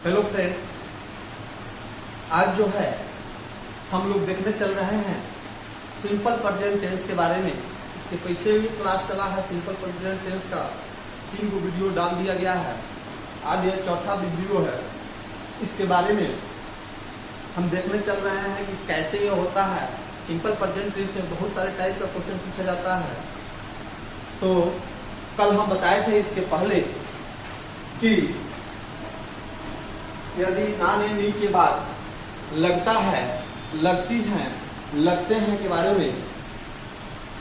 Hello friend, आज जो है हम लोग देखने चल रहे हैं सिंपल प्रेजेंट टेंस के बारे में। इसके पीछे भी क्लास चला है, सिंपल प्रेजेंट टेंस का 3 वीडियो डाल दिया गया है। आज यह चौथा वीडियो है। इसके बारे में हम देखने चल रहे हैं कि कैसे ये होता है। सिंपल प्रेजेंट टेंस में बहुत सारे टाइप का क्वेश्चन पूछा जाता है। तो कल हम बताए थे इसके पहले कि यदि ना ने नी के बाद लगता है, लगती हैं, लगते हैं के बारे में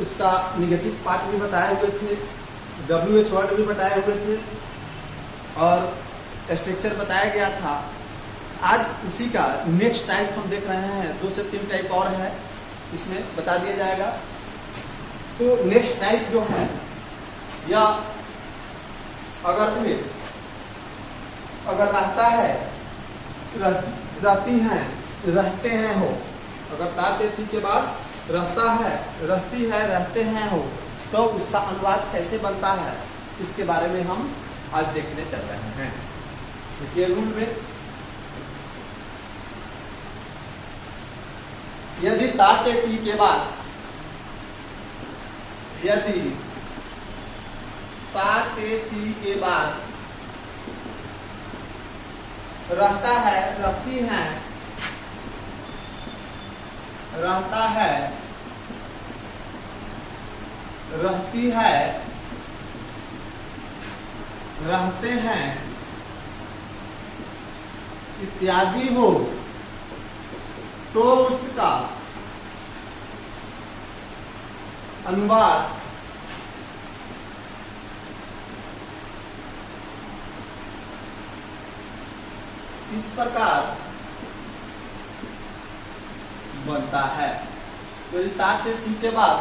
उसका निगेटिव पार्ट भी बताए हुए थे, WH वर्ड भी बताए हुए थे और स्ट्रक्चर बताया गया था। आज उसी का नेक्स्ट टाइप हम देख रहे हैं। 2 से 3 टाइप और है, इसमें बता दिया जाएगा। तो नेक्स्ट टाइप जो है, या अगर रहता है, रहती हैं, रहते हैं हो, अगर ताती के बाद रहता है, रहती है, रहते हैं हो, तो उसका अनुवाद कैसे बनता है, इसके बारे में हम आज देखने चल रहे हैं। देखिए रूल में, यदि ताती के बाद, यदि ताती के बाद रहता है, रहती हैं, रहता है, रहती है, रहते हैं इत्यादि हो, तो उसका अनुवाद इस प्रकार बनता है। यदि ताते के बाद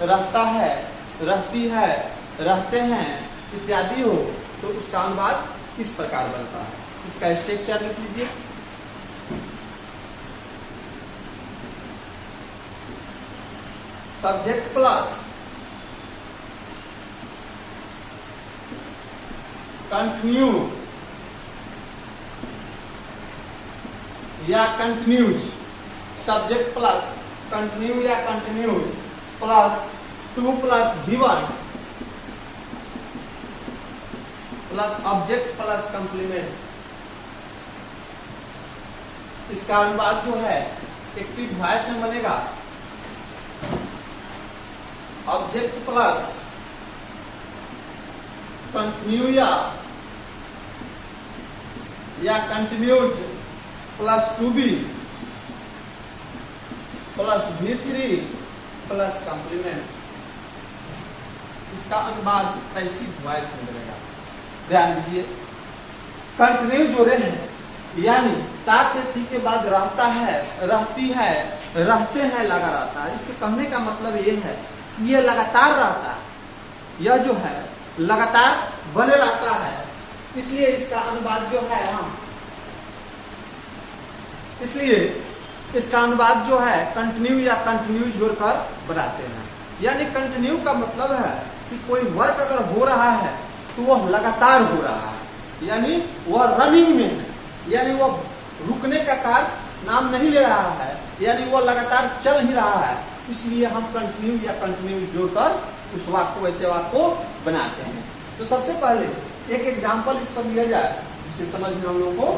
रहता है, रहती है, रहते हैं इत्यादि हो, तो उसका अनुवाद इस प्रकार बनता है। इसका स्ट्रक्चर लिख लीजिए। सब्जेक्ट प्लस कंटिन्यू या कंटिन्यूज, सब्जेक्ट प्लस कंटिन्यू या continues plus 2 plus V1 plus object plus complement. इसका अनुवाद जो है एक्टिव वॉइस में बनेगा। ऑब्जेक्ट प्लस कंटिन्यू या continues plus 2B plus V3 plus complement. इसका अनुवाद पैसिव वॉइस में बनेगा। ध्यान दीजिए, कंटिन्यू जोड़े हैं, यानी ताती के बाद रहता है, रहती है, रहते हैं लगा रहता है। इसके कहने का मतलब ये है, ये लगातार रहता है, यह जो है लगातार बने रहता है। इसलिए इसका अनुवाद जो है इसलिए इसका अनुवाद जो है कंटिन्यू या कंटिन्यूज जोड़कर बनाते हैं। यानी कंटिन्यू का मतलब है कि कोई वर्क अगर हो रहा है तो वह लगातार हो रहा है, यानी वह रनिंग में है, यानी वह रुकने का कार्य नाम नहीं ले रहा है, यानी वह लगातार चल ही रहा है। इसलिए हम कंटिन्यू या कंटिन्यूज जोड़कर उस वाक्य को, ऐसे वाक्य को बनाते हैं। तो सबसे पहले एक एग्जाम्पल इस पर लिया जाए जिससे समझ में हम लोगों को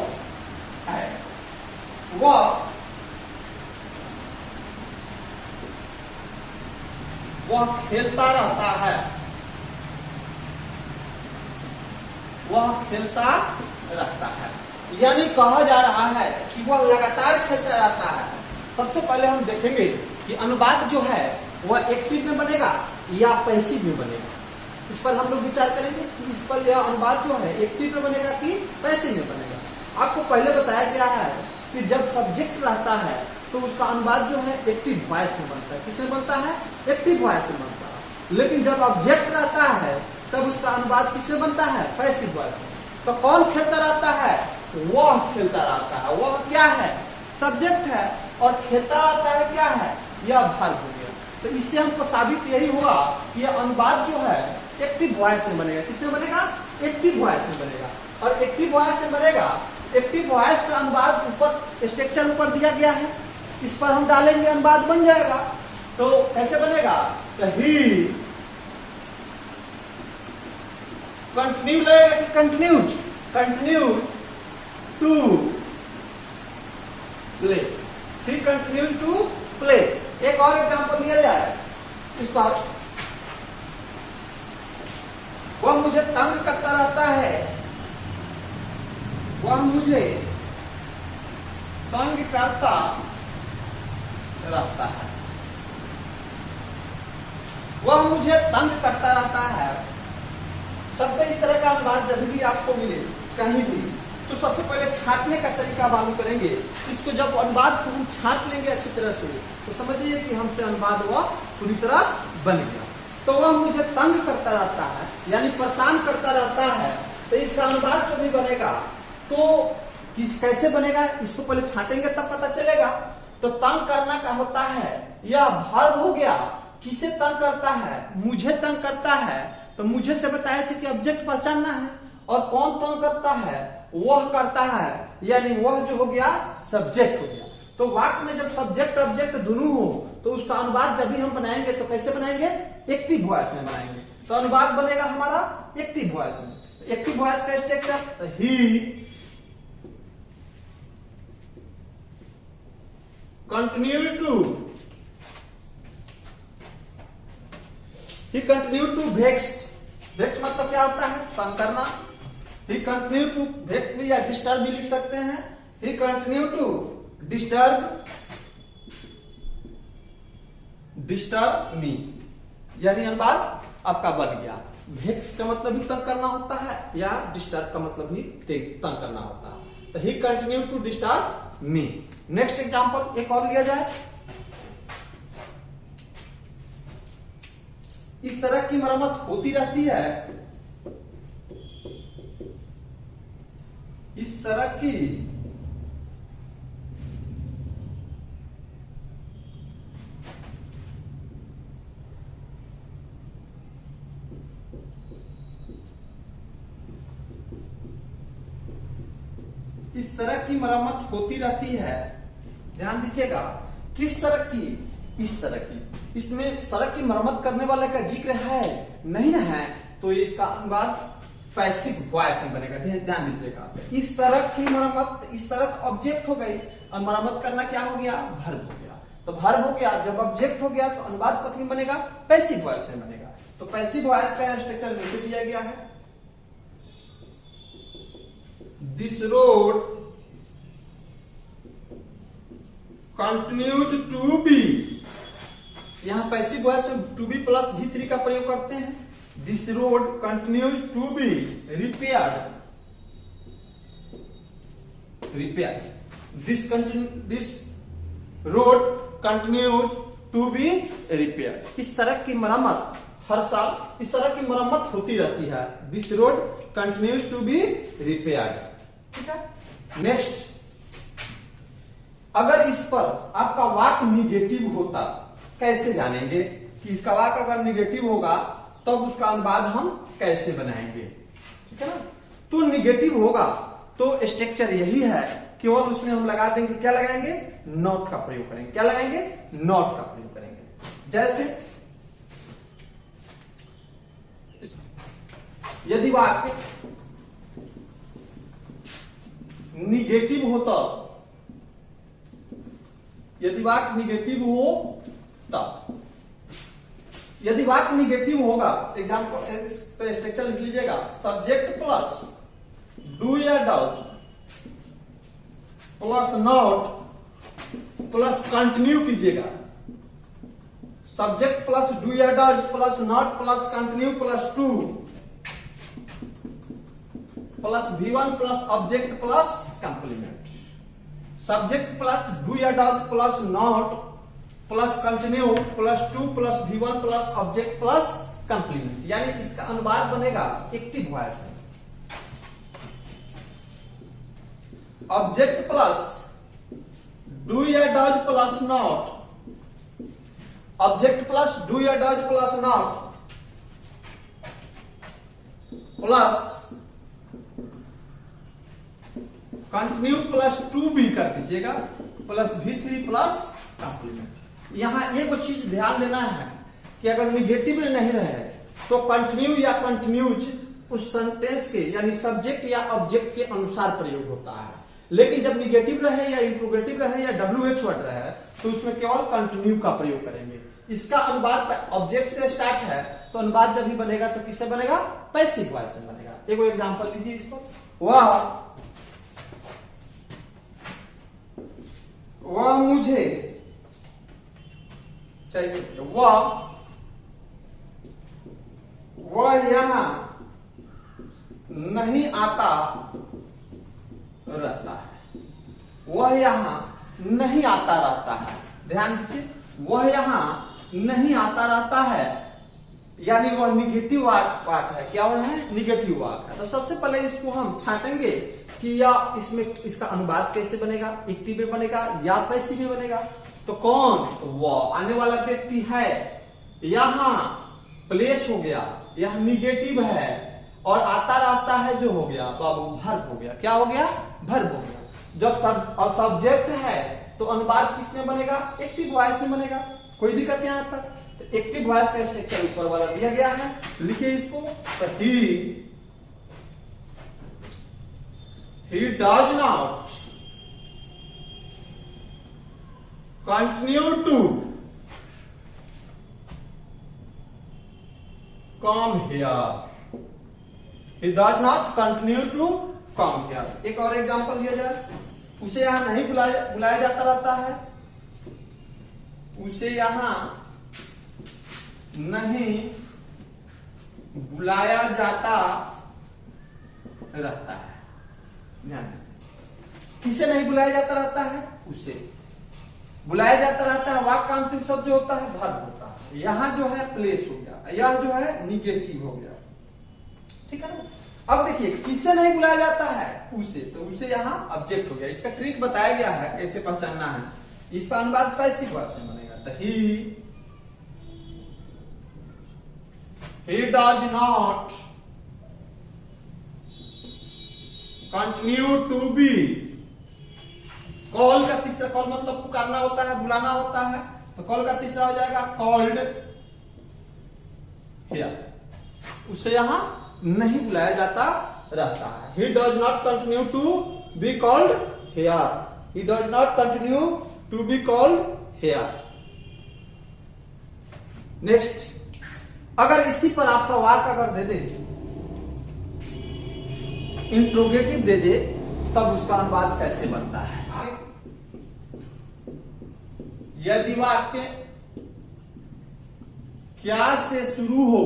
आए। वह खेलता रहता है, वह खेलता रहता है, यानी कहा जा रहा है कि वह लगातार खेलता रहता है। सबसे पहले हम देखेंगे कि अनुवाद जो है वह एक्टिव में बनेगा या पैसिव में बनेगा। इस पर हम लोग विचार करेंगे कि इस पर यह अनुवाद जो है एक्टिव में बनेगा कि पैसिव में बनेगा। आपको पहले बताया गया है कि जब सब्जेक्ट रहता है तो उसका अनुवाद जो है एक्टिव वॉइस में बनता है। किसमें बनता है? एक्टिव वॉइस में बनता है। लेकिन जब ऑब्जेक्ट रहता है तब उसका अनुवाद किसमें बनता है? पैसिव वॉइस में। तो कौन खेलता रहता है? वह खेलता रहता है। वह क्या है? सब्जेक्ट है। और खेलता रहता है क्या है? यह वर्ब हो गया। तो इससे हमको साबित यही हुआ कि यह अनुवाद जो है एक्टिव वॉइस में बनेगा। किसमें बनेगा? एक्टिव वॉइस में बनेगा। और एक्टिव वॉइस में बनेगा एक्टिव वॉइस का अनुवाद ऊपर स्ट्रक्चर ऊपर दिया गया है, इस पर हम डालेंगे, अनुवाद बन जाएगा। तो कैसे बनेगा? तो ही कंटिन्यू लगेगा कि continues, continue to play, he continue to play. एक और एग्जांपल दिया जाए इस पर, वह मुझे तंग करता रहता है, वह मुझे तंग करता रहता है, वह मुझे तंग करता रहता है। सबसे इस तरह का अनुवाद जब भी आपको मिले कहीं भी, तो सबसे पहले छांटने का तरीका मालूम करेंगे। इसको जब अनुवाद को हम छांट लेंगे अच्छी तरह से, तो समझिए कि हमसे अनुवाद वह पूरी तरह बन गया। तो वह मुझे तंग करता रहता है, यानी परेशान करता रहता है। तो इसका अनुवाद जो भी बनेगा तो कैसे बनेगा, इसको पहले छांटेंगे तब पता चलेगा। तो तंग करना का होता है, यह वर्ब हो गया। किसे तंग करता है? मुझे तंग करता है। तो मुझे से बताए थे कि ऑब्जेक्ट पहचानना है, और कौन तंग करता है? वह करता है, यानी वह जो हो गया सब्जेक्ट हो गया। तो वाक्य में जब सब्जेक्ट ऑब्जेक्ट दोनों हो, तो उसका अनुवाद जब भी हम बनाएंगे तो कैसे बनाएंगे? एक्टिव वॉइस में बनाएंगे। तो अनुवाद बनेगा हमारा एक्टिव वॉइस में। एक्टिव वॉइस का structure, he continue to, he continue to vexed. Vex मतलब क्या होता है? तंग करना। ही कंटिन्यू टू वेक्स भी या डिस्टर्ब भी लिख सकते हैं। ही कंटिन्यू टू डिस्टर्ब मी, यानी अनुवाद आपका बन गया। वेक्स का मतलब भी तंग करना होता है, या डिस्टर्ब का मतलब भी तंग करना होता है। तो ही continue to disturb me. Next example एक और लिया जाए। इस सड़क की मरम्मत होती रहती है, इस सड़क की इस सड़क की मरम्मत होती रहती है। ध्यान दीजिएगा, किस सड़क की? इस सड़क की। इसमें सड़क की मरम्मत करने वाले का जिक्र है नहीं ना है, तो इसका अनुवाद पैसिव वॉइस में बनेगा। ध्यान दीजिएगा, इस सड़क की मरम्मत, इस सड़क ऑब्जेक्ट हो गई और मरम्मत करना क्या हो गया? वर्ब हो गया। तो वर्ब हो गया, जब ऑब्जेक्ट हो गया तो अनुवाद कथी में बनेगा? पैसिव वॉइस में बनेगा। तो पैसिव वॉइस का स्ट्रक्चर नीचे दिया गया है। This road continues to be, यहां पैसिव वॉइस में टू बी प्लस V3 का प्रयोग करते हैं। This road continues to be repaired, this road continues to be repaired. इस सड़क की मरम्मत हर साल, इस सड़क की मरम्मत होती रहती है। This road continues to be repaired. ठीक है। नेक्स्ट, अगर इस पर आपका वाक्य निगेटिव होता, कैसे जानेंगे कि इसका वाक्य अगर निगेटिव होगा तब उसका अनुवाद हम कैसे बनाएंगे? ठीक है ना। तो निगेटिव होगा तो स्ट्रक्चर यही है, केवल उसमें हम लगा देंगे, क्या लगाएंगे? नॉट का प्रयोग करेंगे। क्या लगाएंगे? नॉट का प्रयोग करेंगे। जैसे यदि वाक्य निगेटिव होता, यदि वाक्य निगेटिव हो तब, यदि वाक्य निगेटिव होगा, एग्जाम्पल तो स्ट्रक्चर लिख लीजिएगा। सब्जेक्ट प्लस डू या does plus not plus continue कीजिएगा। सब्जेक्ट प्लस डू या does plus not plus continue plus to plus V1 plus object plus complement. Subject plus do या does plus not plus continue plus to plus V1 plus object plus complement, यानी इसका अनुवाद बनेगा active voice में। Object plus do या does plus not, object plus do या does plus not plus continue plus to B कर दीजिएगा plus V3 plus complement. यहाँ एक चीज ध्यान देना है कि अगर निगेटिव नहीं रहे तो कंटिन्यू या कंटिन्यूज उस सेंटेंस के यानी सब्जेक्ट या ऑब्जेक्ट के अनुसार प्रयोग होता है, लेकिन जब निगेटिव रहे या इंट्रोगेटिव रहे या WH वर्ड रहे तो उसमें केवल कंटिन्यू का प्रयोग करेंगे। इसका अनुवाद ऑब्जेक्ट से स्टार्ट है तो अनुवाद जब भी बनेगा तो किससे बनेगा? पैसिव वॉइस में बनेगा। एक एग्जांपल लीजिए इसको, वह मुझे चाहिए, वह यहां नहीं आता रहता है, वह यहां नहीं आता रहता है। ध्यान दीजिए, वह यहां नहीं आता रहता है यानी वह निगेटिव वाक है। क्या वह है? निगेटिव वाक है। तो सबसे पहले इसको हम छांटेंगे कि या इसमें इसका अनुवाद कैसे बनेगा, एक्टिव में बनेगा या पैसिव में बनेगा। तो कौन? वह आने वाला व्यक्ति है, यहां प्लेस हो गया, यह निगेटिव है, और आता रहता है जो हो गया बाबू वर्ब हो गया। क्या हो गया? वर्ब हो गया। जब सब्जेक्ट है तो अनुवाद किसमें बनेगा? एक्टिव वॉइस में बनेगा। कोई दिक्कत यहां तक? तो एक्टिव वॉइस का स्ट्रक्चर ऊपर वाला दिया गया है, लिखिए इसको। तो he does not continue to come here, he does not continue to come here। एक और एग्जांपल लिया जाए, उसे यहां नहीं बुलाया जाता रहता है, उसे यहां नहीं बुलाया जाता रहता है। किसे नहीं बुलाया जाता रहता है? उसे बुलाया जाता रहता है। वाक्य का अंतिम शब्द जो होता है वर्ब होता है। यहां जो है प्लेस हो गया, यह जो है निगेटिव हो गया। ठीक है ना? अब देखिए किसे नहीं बुलाया जाता है? उसे। तो उसे यहां ऑब्जेक्ट हो गया। इसका ट्रिक बताया गया है कैसे पहचानना है। इसका अनुवाद पैसिव वॉइस में बनेगा। तो he does not continue to be। Call का तीसरा, कॉल मतलब पुकारना होता है, बुलाना होता है, तो कॉल का तीसरा हो जाएगा कॉल्ड here। उसे यहां नहीं बुलाया जाता रहता है। he does not continue to be called here, he does not continue to be called here। Next, अगर इसी पर आपका वाक्य अगर दे दे, इंट्रोगेटिव दे दे, तब उसका अनुवाद कैसे बनता है? यदि वाक्य क्या से शुरू हो,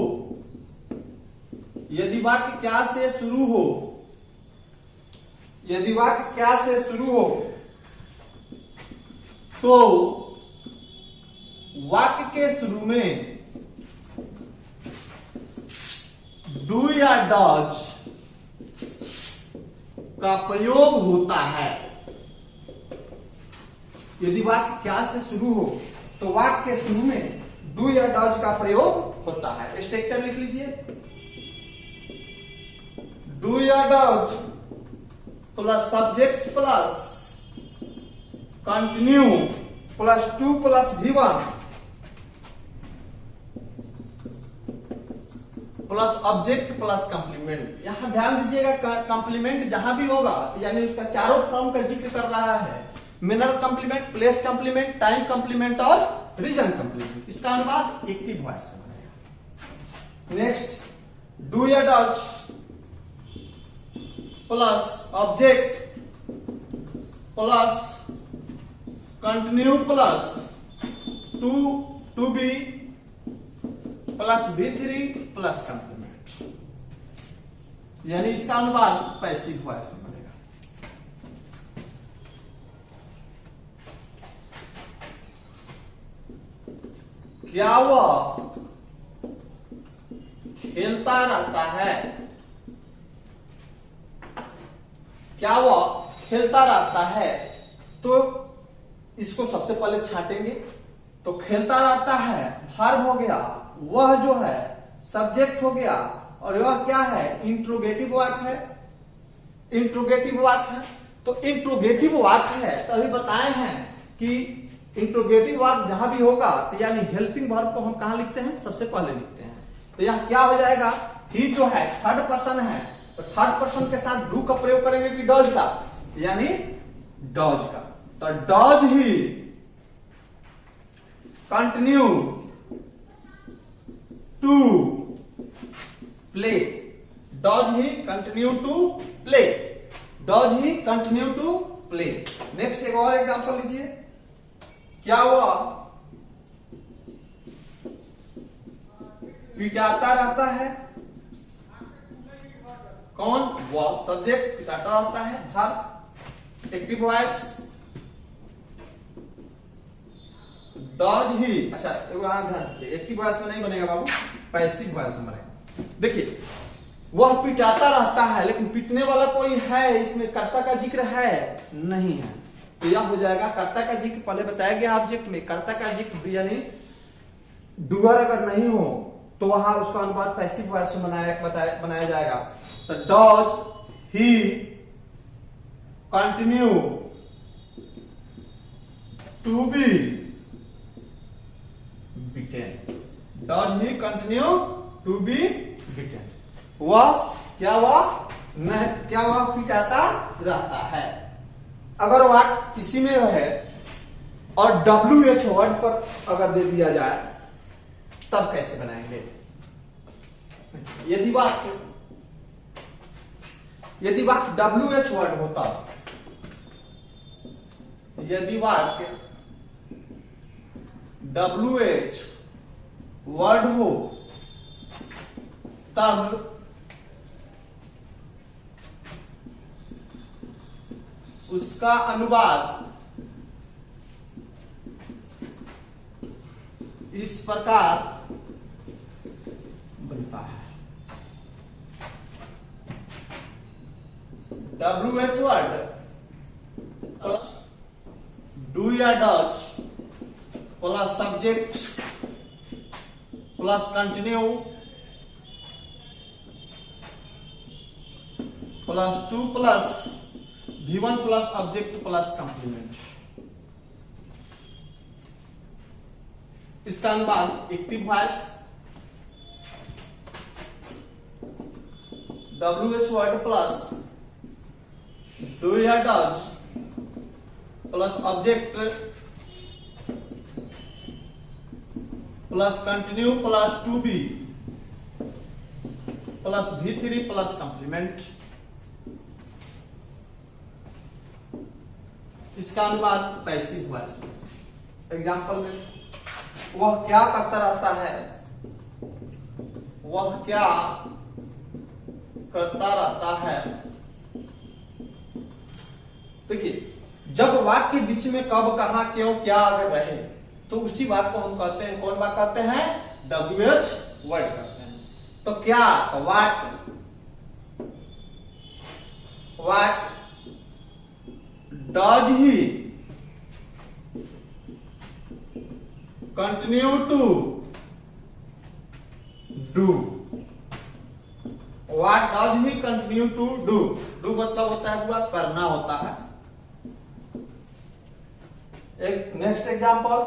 यदि वाक्य क्या से शुरू हो, यदि वाक्य क्या से शुरू हो, तो वाक्य के शुरू में डू या डज का प्रयोग होता है। यदि वाक्य क्या से शुरू हो तो वाक्य के शुरू में डू या डज का प्रयोग होता है। स्ट्रक्चर लिख लीजिए, डू या does plus subject plus continue plus to plus V1 plus object plus complement. यहां ध्यान दीजिएगा, कंप्लीमेंट जहां भी होगा यानी उसका चारों फॉर्म का जिक्र कर रहा है। Manner complement, place complement, time complement और रीजन कंप्लीमेंट। इसका अनुवाद एक्टिव वॉइस में बनेगा। नेक्स्ट, डू या does plus object plus continue plus to be plus V3 plus complement, यानी इसका अनुवाद पैसिव वॉइस में बनेगा। क्या वह खेलता रहता है? क्या वह खेलता रहता है? तो इसको सबसे पहले छांटेंगे। तो खेलता रहता है वर्ब हो गया, वह जो है सब्जेक्ट हो गया, और वह क्या है? इंट्रोगेटिव वाक्य है। इंट्रोगेटिव वाक्य है तो इंट्रोगेटिव वाक्य है, तो अभी बताए हैं कि इंट्रोगेटिव वाक्य जहां भी होगा तो यानी हेल्पिंग वर्ब को हम कहां लिखते हैं, सबसे पहले लिखते हैं। तो यह क्या हो जाएगा, ही जो है थर्ड पर्सन है, तो थर्ड पर्सन के साथ डू का प्रयोग करेंगे कि डज का, यानी डज का। तो does he continue to play, does he continue to play, does he continue to play. Next एक और एग्जांपल लीजिए, क्या हुआ, पिटाता रहता है, कौन, वह, सब्जेक्ट, पिटाता रहता है, verb, active voice, does he, अच्छा ध्यान रखिए एक्टिव वॉइस में नहीं बनेगा बाबू, पैसिव वॉइस में बनेगा। देखिए वह पिटाता रहता है, लेकिन पिटने वाला कोई है इसमें, कर्ता का जिक्र है नहीं है, तो यह हो जाएगा कर्ता का जिक्र, पहले बताया गया ऑब्जेक्ट में कर्ता का जिक्र यानी डूअर अगर नहीं हो तो वहां उसका अनुपात पैसिव वॉइस में बनाया जाएगा। तो does he continue to be bitten, does he continue to be bitten, वह क्या वह पिटाता रहता है। अगर वाक्य किसी में रहे और WH वर्ड पर अगर दे दिया जाए तब कैसे बनाएंगे, यदि वाक्य WH वर्ड होता, यदि वाक्य WH वर्ड हो तब उसका अनुवाद इस प्रकार बनता है, WH वर्ड डू या does plus subject plus continue plus to plus V1 plus object plus complement, इसका अनुवाद active voice WH word plus do या does plus object plus continue plus to be plus V3 plus complement, इसका अनुवाद passive voice में। Example में वह क्या करता रहता है, वह क्या करता रहता है। देखिए जब वाक्य के बीच में कब, कहां, क्यों, क्या अगर रहे तो उसी वाक्य को हम कहते हैं, कौन वाक्य कहते हैं, WH वर्ड कहते हैं। तो क्या, what does he continue to do, what does he continue to do, do मतलब होता है पूरा करना होता है। एक नेक्स्ट एग्जांपल,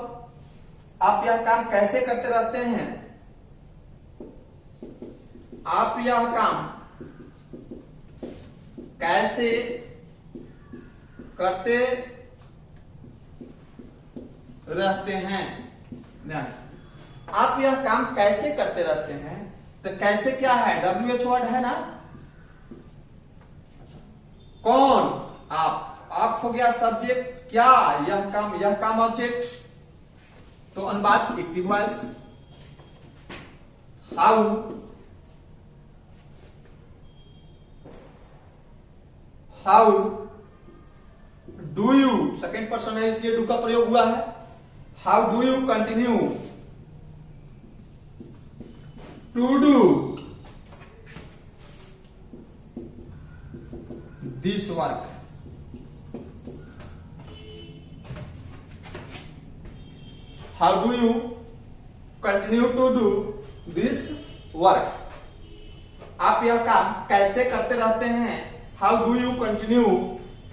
आप यह काम कैसे करते रहते हैं, आप यह काम कैसे करते रहते हैं, आप यह काम कैसे करते रहते हैं, तो कैसे क्या है, WH वर्ड है ना, कौन, आप हो गया सब्जेक्ट, क्या, यह काम ऑब्जेक्ट, तो अनुवाद active voice, how do you, second person है इसलिए डू का प्रयोग हुआ है, how do you continue to do this work, how do you continue to do this work, आप यह काम कैसे करते रहते हैं, how do you continue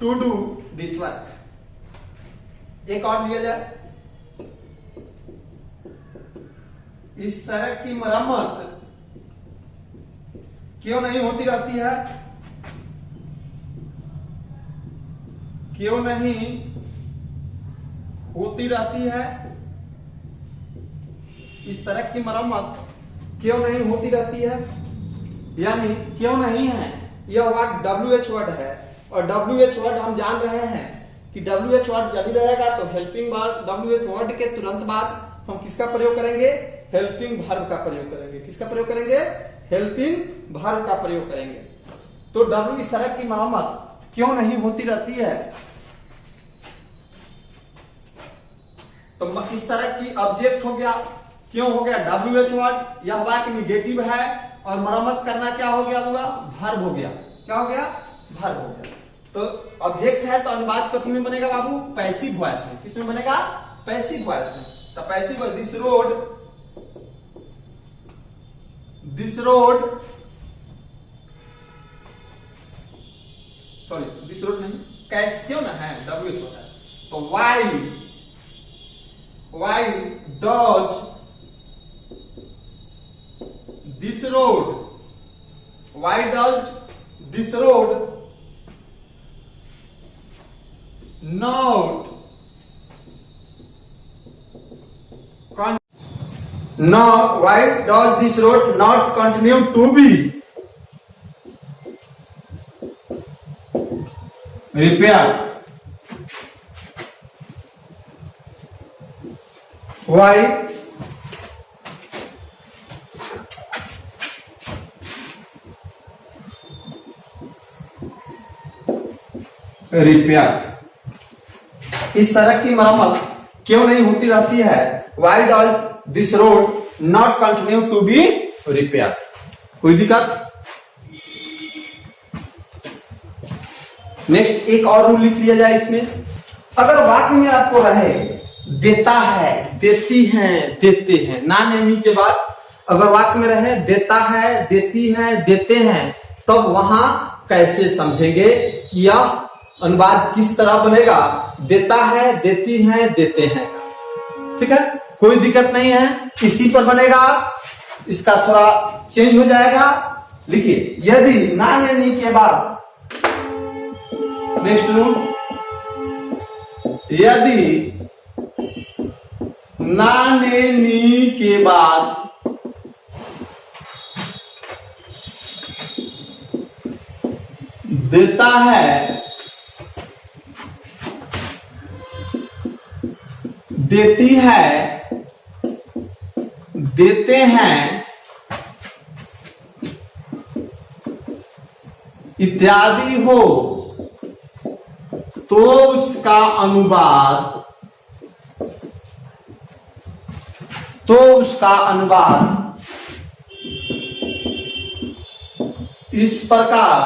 to do this work. एक और लिया जाए, इस सड़क की मरम्मत क्यों नहीं होती रहती है? क्यों नहीं होती रहती है? इस सड़क की मरम्मत क्यों नहीं होती रहती है, यानी क्यों नहीं है, यह वाक्य WH वर्ड है। और WH वर्ड हम जान रहे हैं कि WH वर्ड जब भी रहेगा तो हेल्पिंग वर्ब, WH वर्ड के तुरंत बाद हम किसका प्रयोग करेंगे? हेल्पिंग वर्ब का प्रयोग करेंगे। किसका प्रयोग करेंगे? हेल्पिंग वर्ब का प्रयोग करेंगे। तो W इस सड़क की मरम्मत क्यों नहीं होती रहती है? तो इस सड़क की ऑब्जेक्ट हो गया, क्यों हो गया? WH word. यह वाक्य निगेटिव है और मरम्मत करना क्या हो गया? हुआ वर्ब हो गया। क्या हो गया? वर्ब हो गया। तो ऑब्जेक्ट है तो अनुवाद कथन में बनेगा बाबू? पैसिव वॉइस में। किसमें बनेगा? पैसिव वॉइस में। तो passive voice, this road, sorry this road नहीं, कैसे, क्यों ना है, WH होता है। तो why does this road, why does this road not why does this road not continue to be repaired? Why repair? इस सड़क की मरम्मत क्यों नहीं होती रहती है? Why does this road not continue to be repaired? कोई दिक्कत? नेक्स्ट एक और रूल लिख लिया जाए इसमें। अगर वाक्य में आपको रहे देता है, देती हैं, देते हैं, ना नेमी के बाद अगर वाक्य में रहे देता है, देती है, देते हैं, तब वहां कैसे समझेंगे कि यह अनुवाद किस तरह बनेगा? देता है, देती है, देते हैं। ठीक है, कोई दिक्कत नहीं है, इसी पर बनेगा। इसका थोड़ा चेंज हो जाएगा। लिखिए, यदि ना नेमी के बाद, नेक्स्ट रूल, यदि ना नेमी के बाद देता है, देती है, देते हैं इत्यादि हो तो उसका अनुवाद, तो उसका अनुवाद इस प्रकार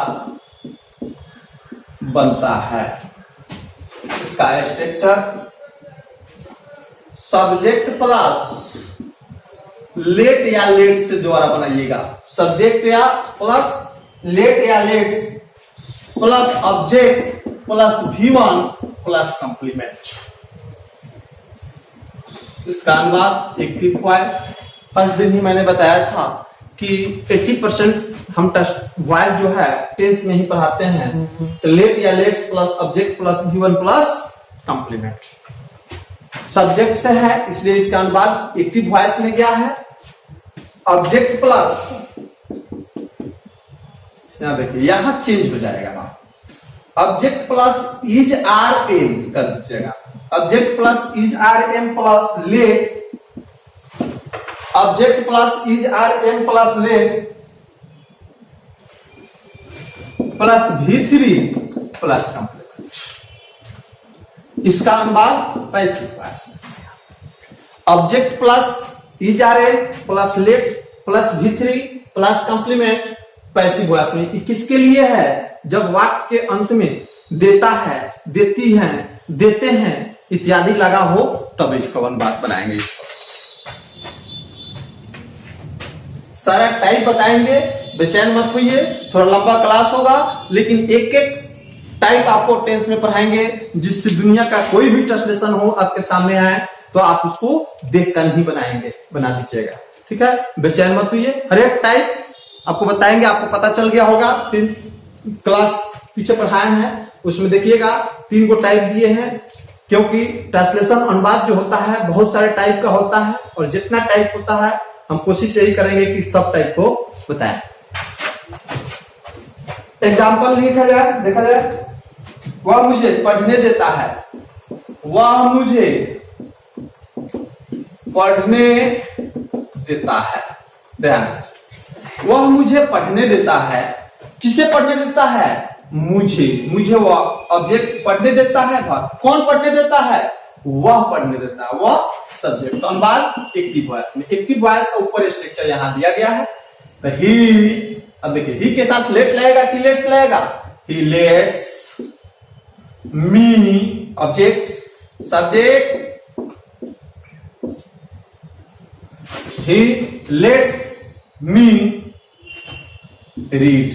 बनता है। इसका स्ट्रक्चर सब्जेक्ट प्लस लेट या लेट्स से द्वारा बनाइएगा। सब्जेक्ट या प्लस लेट या let's plus object plus V1 plus complement. इसका अनुवाद एक्टिव वॉइस। फर्स्ट दिन ही मैंने बताया था कि 80% हम टेस्ट वॉइस जो है टेंस में ही पढ़ाते हैं। तो लेट या let's plus object plus V1 plus complement subject से है, इसलिए इसका अनुवाद एक्टिव वॉइस में क्या है? ऑब्जेक्ट प्लस, यहां देखिए, यहां चेंज हो जाएगा ना, object plus is are am कर दीजिएगा। Object plus is are am plus let, object plus is are am plus let plus V3 plus complement. इसका अनुवाद पैसिव वॉइस में, object plus is are am plus let plus V3 plus complement passive voice में। किसके लिए है? जब वाक्य के अंत में देता है, देती है, देते हैं इत्यादि लगा हो तब इसका अनुवाद बनाएंगे। सारा टाइप बताएंगे, बेचैन मत होइए, थोड़ा लंबा क्लास होगा, लेकिन एक एक टाइप आपको टेंस में पढ़ाएंगे, जिससे दुनिया का कोई भी ट्रांसलेशन हो आपके सामने आए तो आप उसको देखकर ही बना दीजिएगा। ठीक है, बेचैन मत होइए। हर एक टाइप आपको बताएंगे, आपको पता चल गया होगा। 3 क्लास पीछे पढ़ाए हैं, उसमें देखिएगा 3 को टाइप दिए हैं, क्योंकि ट्रांसलेशन अनुवाद जो होता है बहुत सारे टाइप का होता है, और जितना टाइप होता है हम कोशिश यही करेंगे कि सब टाइप को बताएं। एग्जाम्पल लिखा जाए, देखा जाए। वह मुझे पढ़ने देता है, वह मुझे पढ़ने देता है। ध्यान, वह मुझे पढ़ने देता है। किसे पढ़ने देता है? मुझे वह ऑब्जेक्ट पढ़ने देता है। कौन पढ़ने देता है? वह पढ़ने देता है, वह सब्जेक्ट। तो अनुवाद एक्टिव वॉइस में, एक्टिव वॉइस का ऊपर स्ट्रक्चर यहां दिया गया है। तो ही, अब देखिए ही के साथ लेट लगेगा कि लेट्स लगेगा? He lets me, object subject, he lets me read,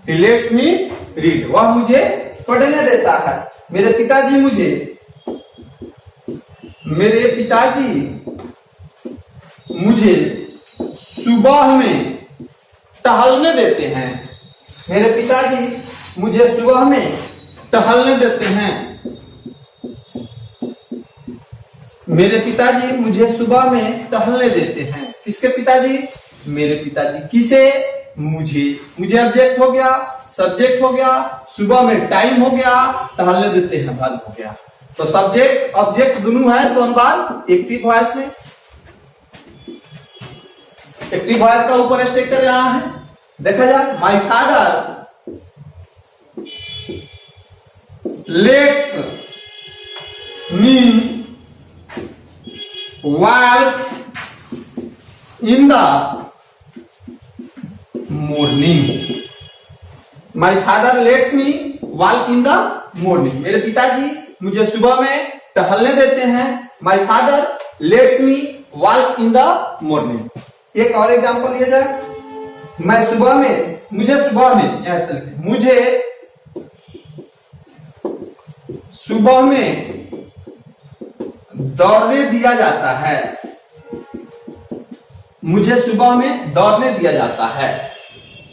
he lets me read. वह मुझे पढ़ने देता है। मेरे पिताजी मुझे सुबह में टहलने देते हैं। मेरे पिताजी मुझे सुबह में टहलने देते हैं। मेरे पिताजी मुझे सुबह में टहलने देते हैं। किसके पिताजी? मेरे पिताजी। किसे? मुझे ऑब्जेक्ट हो गया, सब्जेक्ट हो गया, सुबह में टाइम हो गया, टहलने देते हैं वर्ब हो गया। तो सब्जेक्ट ऑब्जेक्ट दोनों है, तो अनुवाद एक्टिव वॉइस में। एक्टिव वॉइस का ऊपर स्ट्रक्चर यहां है, देखा जाए। My father let's me walk in the morning. My father let's me walk in the morning. मेरे पिताजी मुझे सुबह में टहलने देते हैं। My father let's me walk in the morning. एक और एग्जांपल लिया जाए। मुझे सुबह में दौड़ने दिया जाता है। मुझे सुबह में दौड़ने दिया जाता है।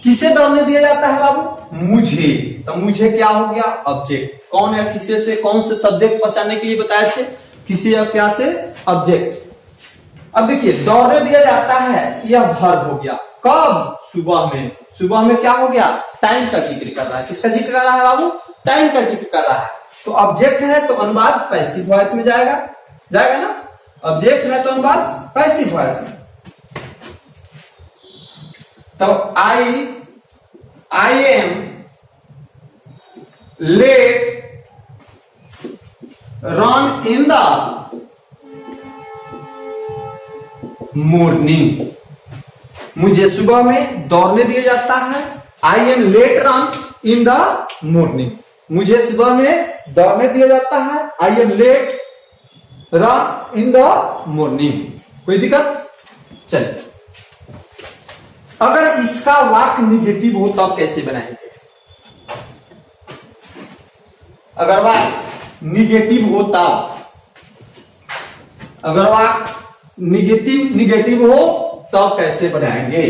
किसे दौड़ने दिया जाता है बाबू? मुझे। तो मुझे क्या हो गया? ऑब्जेक्ट। कौन है? किसे से? कौन से सब्जेक्ट पहचानने के लिए बताए थे? किसी या क्या से? ऑब्जेक्ट। अब देखिए, दौड़ने दिया जाता है, यह वर्ब हो गया। कब? सुबह में। सुबह में क्या हो गया? टाइम का जिक्र कर रहा है। किसका जिक्र कर रहा है बाबू? टाइम का जिक्र कर रहा है। तो ऑब्जेक्ट है तो अनुवाद पैसिव वॉइस में जाएगा ना। ऑब्जेक्ट है तो अनुवाद पैसिव वॉइस में। तो I am let run in the morning. मुझे सुबह में दौड़ने दिया जाता है। I am let run in the morning. मुझे सुबह में दौड़ने दिया जाता है। I am let run in the morning. कोई दिक्कत? चलिए, अगर इसका वाक्य निगेटिव हो तब कैसे बनाएंगे? अगर वाक्य निगेटिव हो तब, अगर वाक्य निगेटिव हो तब कैसे बनाएंगे?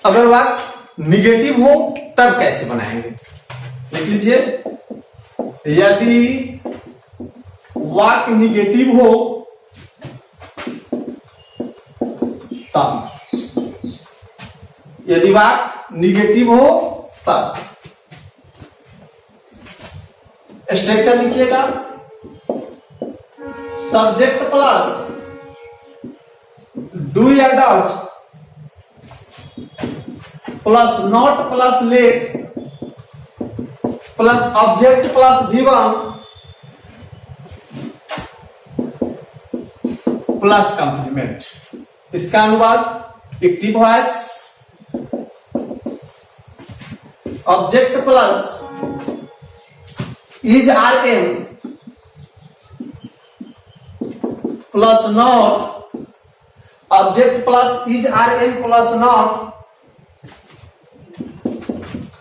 अगर वाक्य निगेटिव हो तब कैसे बनाएंगे? लिख लीजिए, यदि वाक्य निगेटिव हो तब, यदि वाक्य निगेटिव हो तब। स्ट्रक्चर लिखिएगा, सब्जेक्ट प्लस डू या does plus not plus let plus object plus V1 plus complement. इसका अनुवाद active voice, object plus is are am plus not object plus is are am plus not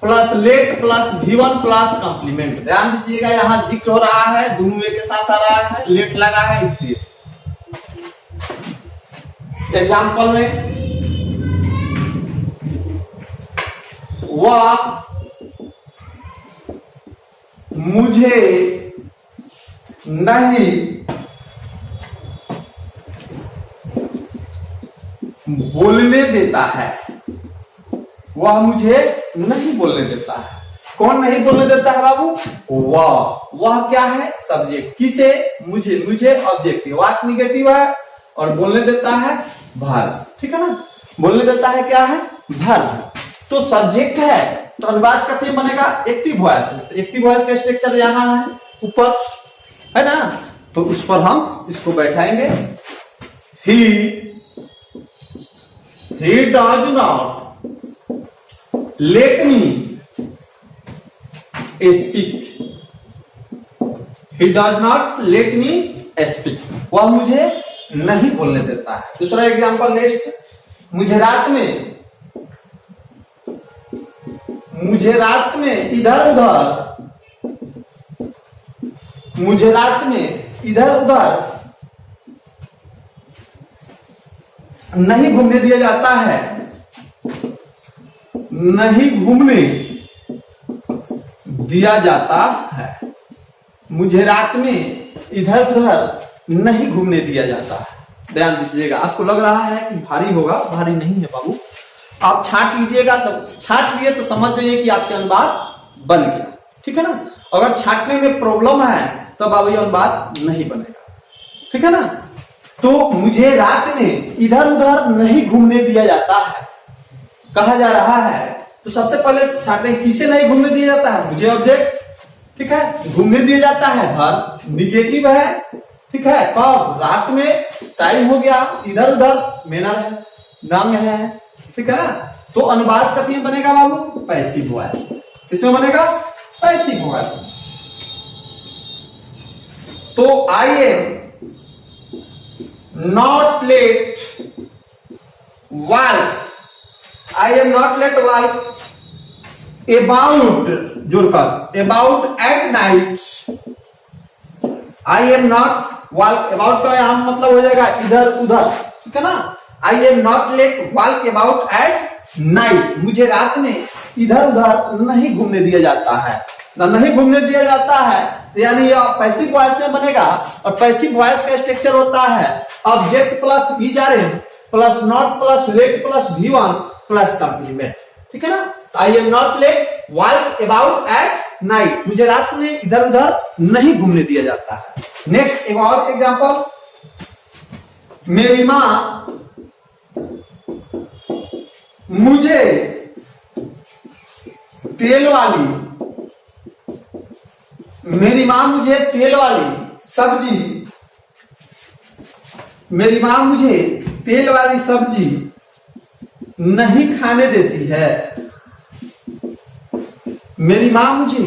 plus let plus V1 plus complement. ध्यान दीजिएगा यहां जिक्र हो रहा है, दोनों एक साथ आ रहा है, लेट लगा है इसलिए। एग्जाम्पल में वह मुझे नहीं बोलने देता है, वह मुझे नहीं बोलने देता है। कौन नहीं बोलने देता है बाबू? वह क्या है? सब्जेक्ट। किसे? मुझे। मुझे ऑब्जेक्ट है, वाक निगेटिव है और बोलने देता है वर्ब। ठीक है ना, बोलने देता है क्या है? वर्ब। तो सब्जेक्ट है तो अनुवाद का फिर बनेगा एक्टिव वॉइस में। एक्टिव वॉइस का स्ट्रक्चर यहां है ऊपर, है ना, तो उस पर हम इसको बैठाएंगे। He does not let me speak. He does not let me speak, वह मुझे नहीं बोलने देता है। दूसरा एग्जांपल नेक्स्ट, मुझे रात में इधर उधर नहीं घूमने दिया जाता है, नहीं घूमने दिया जाता है। मुझे रात में इधर उधर नहीं घूमने दिया जाता है। ध्यान दीजिएगा, आपको लग रहा है कि भारी होगा, भारी नहीं है बाबू। आप छांट लीजिएगा, तो छांट लिए तो समझ जाइए कि आपसे अनुवाद बन गया। ठीक है ना, अगर छांटने में प्रॉब्लम है तो बाबू ये अनुवाद नहीं बनेगा। ठीक है ना, तो मुझे रात में इधर उधर नहीं घूमने दिया जाता है कहा जा रहा है, तो सबसे पहले छांटे किसे नहीं घूमने दिया जाता है? मुझे ऑब्जेक्ट। ठीक है, घूमने दिया जाता है वर्ब, निगेटिव है। ठीक है, कब? रात में, टाइम हो गया, इधर उधर मैनर है, नाम है। ठीक है ना, तो अनुवाद कथी में बनेगा बाबू? Passive voice. किसमें बनेगा? Passive voice. तो I am not let work, I am not late work about जुड़कर about at night। I am not work about का यहां मतलब हो जाएगा इधर उधर। ठीक है ना, I am not late work about at night। मुझे रात में इधर उधर नहीं घूमने दिया जाता है। ना नहीं घूमने दिया जाता है तो यानी यह पैसिव वॉइस में बनेगा, और पैसिव वॉइस का स्ट्रक्चर होता है object plus is are am plus not plus let plus V1 plus complement. ठीक है ना, I am not let walk about at night. मुझे रात में इधर उधर नहीं घूमने दिया जाता है। नेक्स्ट एक और एग्जांपल, मेरी माँ मुझे तेल वाली सब्जी नहीं खाने देती है। मेरी माँ मुझे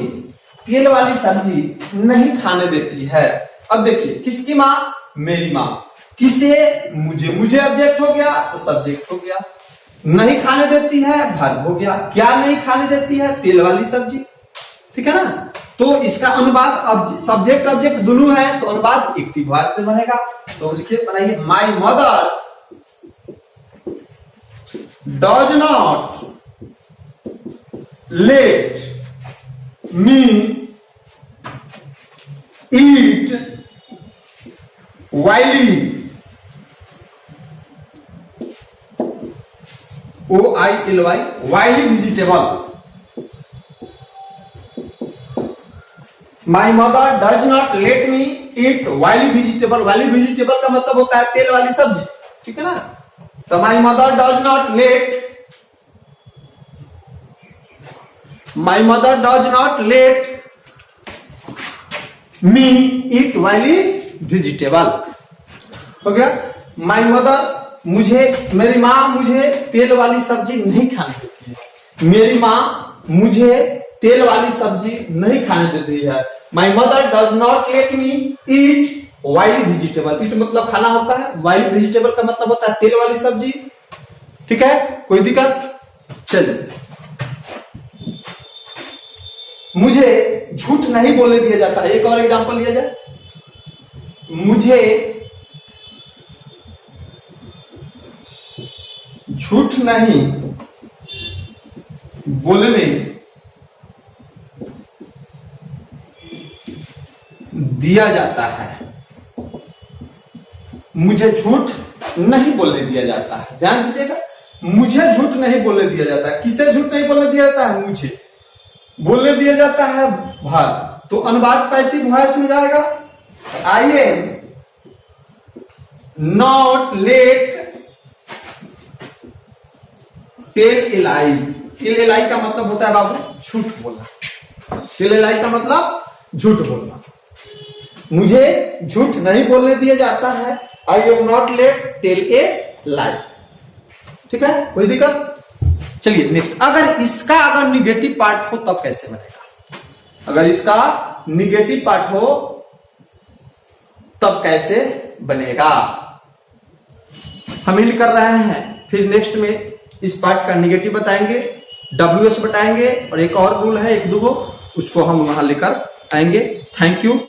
तेल वाली सब्जी नहीं खाने देती है। अब देखिए, किसकी माँ? मेरी माँ। किसे? मुझे। मुझे ऑब्जेक्ट हो गया तो सब्जेक्ट हो गया। नहीं खाने देती है वर्ब हो गया। क्या नहीं खाने देती है? तेल वाली सब्जी। ठीक है ना, तो इसका अनुवाद सब्जेक्ट ऑब्जेक्ट दोनों है, तो अनुवाद एक्टिव वॉइस से बनेगा। तो लिखिए, बनाइए, my mother does not let me eat while while vegetable। My mother does not let me eat while vegetable। while vegetable का मतलब होता है तेल वाली सब्जी। ठीक है ना, तो my mother does not let me eat while vegetable। हो गया। my mother मेरी माँ मुझे तेल वाली सब्जी नहीं खाने देती है। मेरी माँ मुझे तेल वाली सब्जी नहीं खाने देती है। My mother does not let me eat wild vegetable, eat मतलब खाना होता है, वाइल्ड वेजिटेबल का मतलब होता है तेल वाली सब्जी। ठीक है, कोई दिक्कत? चलिए, मुझे झूठ नहीं बोलने दिया जाता है, एक और एग्जांपल लिया जाए। मुझे झूठ नहीं बोलने दिया जाता है, मुझे झूठ नहीं बोलने दिया जाता है। ध्यान दीजिएगा, मुझे झूठ नहीं बोलने दिया जाता है। किसे झूठ नहीं बोलने दिया जाता है? मुझे बोलने दिया जाता है भर, तो अनुवाद पैसिव वॉइस में जाएगा। I am not let tell a lie. Tell a lie का मतलब होता है बाबू झूठ बोलना। टेल ए लाई का मतलब झूठ बोलना। मुझे झूठ नहीं बोलने दिया जाता है। I am not let tell a lie. ठीक है, कोई दिक्कत? चलिए नेक्स्ट, अगर इसका निगेटिव पार्ट हो तब कैसे बनेगा? अगर इसका निगेटिव पार्ट हो तब कैसे बनेगा? हम हिंट कर रहे हैं, फिर नेक्स्ट में इस पार्ट का निगेटिव बताएंगे, WH बताएंगे, और एक और रूल है एक दो, उसको हम वहां लेकर आएंगे। Thank you.